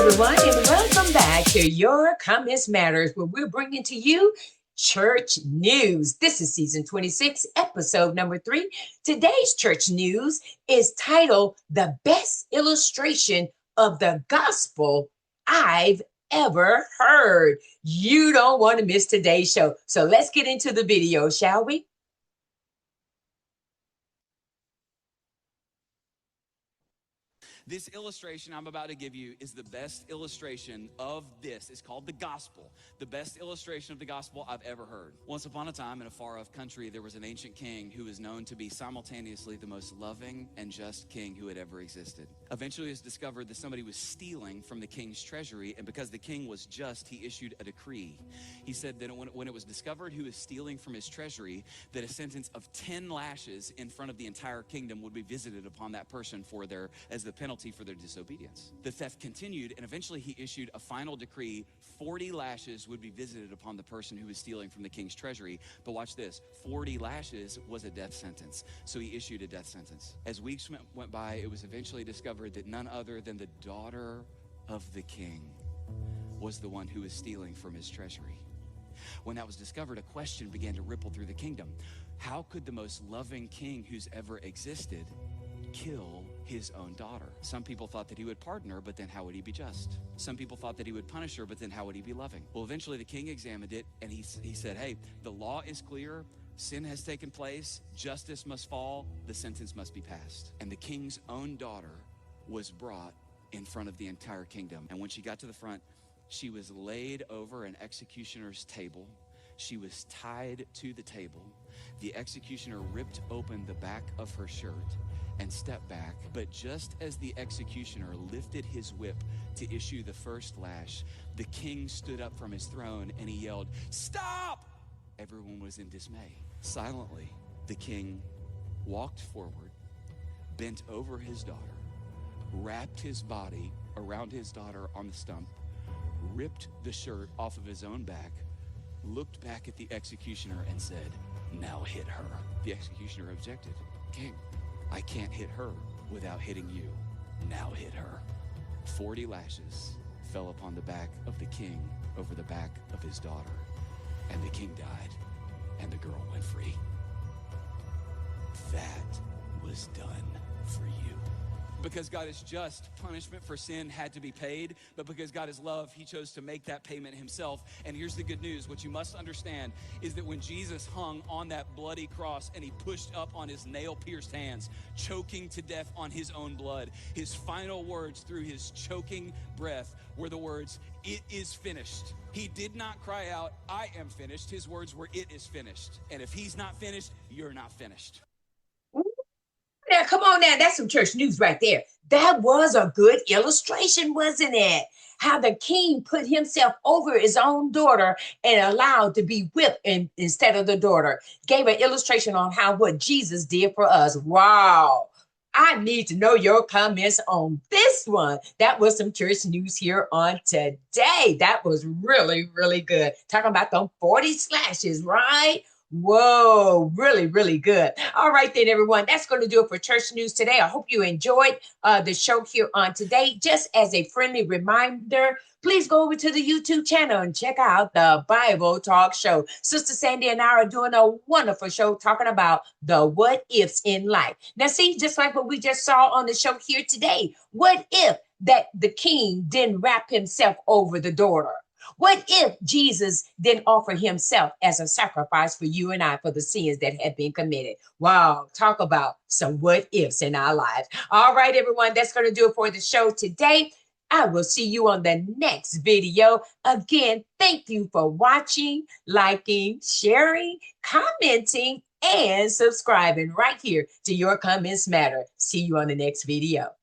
everyone, and welcome back to Your Comments Matters, where we're bringing to you church news. This is season 26, episode number 3. Today's church news is titled The Best Illustration of the Gospel I've Ever Heard. You don't want to miss today's show. So let's get into the video, shall we? This illustration I'm about to give you is the best illustration of this. It's called the gospel, the best illustration of the gospel I've ever heard. Once upon a time in a far-off country, there was an ancient king who was known to be simultaneously the most loving and just king who had ever existed. Eventually it was discovered that somebody was stealing from the king's treasury, and because the king was just, he issued a decree. He said that when it was discovered who was stealing from his treasury, that a sentence of 10 lashes in front of the entire kingdom would be visited upon that person as the penalty for their disobedience. The theft continued, and eventually he issued a final decree. 40 lashes would be visited upon the person who was stealing from the king's treasury. But watch this, 40 lashes was a death sentence. So he issued a death sentence. As weeks went by, it was eventually discovered that none other than the daughter of the king was the one who was stealing from his treasury. When that was discovered, a question began to ripple through the kingdom. How could the most loving king who's ever existed kill his own daughter? Some people thought that he would pardon her, but then how would he be just? Some people thought that he would punish her, but then how would he be loving? Well, eventually the king examined it, and he said, hey, the law is clear. Sin has taken place. Justice must fall. The sentence must be passed. And the king's own daughter was brought in front of the entire kingdom. And when she got to the front, she was laid over an executioner's table. She was tied to the table. The executioner ripped open the back of her shirt and stepped back. But just as the executioner lifted his whip to issue the first lash, the king stood up from his throne and he yelled, "Stop!" Everyone was in dismay. Silently, the king walked forward, bent over his daughter, wrapped his body around his daughter on the stump, ripped the shirt off of his own back, looked back at the executioner and said, "Now hit her." The executioner objected. "King, I can't hit her without hitting you. Now hit her." 40 lashes fell upon the back of the king over the back of his daughter, and the king died, and the girl went free. That was done for you. Because God is just, punishment for sin had to be paid, but because God is love, he chose to make that payment himself. And here's the good news. What you must understand is that when Jesus hung on that bloody cross and he pushed up on his nail-pierced hands, choking to death on his own blood, his final words through his choking breath were the words, "It is finished." He did not cry out, "I am finished." His words were, "It is finished." And if he's not finished, you're not finished. Now, come on now. That's some church news right there. That was a good illustration, wasn't it? How the king put himself over his own daughter and allowed to be whipped instead of the daughter. Gave an illustration on what Jesus did for us. Wow. I need to know your comments on this one. That was some church news here on today. That was really, really good. Talking about them 40 slashes, right? Whoa, really, really good. All right, then, everyone. That's going to do it for church news today. I hope you enjoyed the show here on today. Just as a friendly reminder, please go over to the YouTube channel and check out the Bible Talk Show. Sister Sandy and I are doing a wonderful show talking about the what ifs in life. Now, see, just like what we just saw on the show here today, what if that the king didn't wrap himself over the daughter? What if Jesus didn't offer himself as a sacrifice for you and I for the sins that had been committed? Wow, talk about some what ifs in our lives. All right, everyone, that's going to do it for the show today. I will see you on the next video. Again, thank you for watching, liking, sharing, commenting, and subscribing right here to Your Comments Matter. See you on the next video.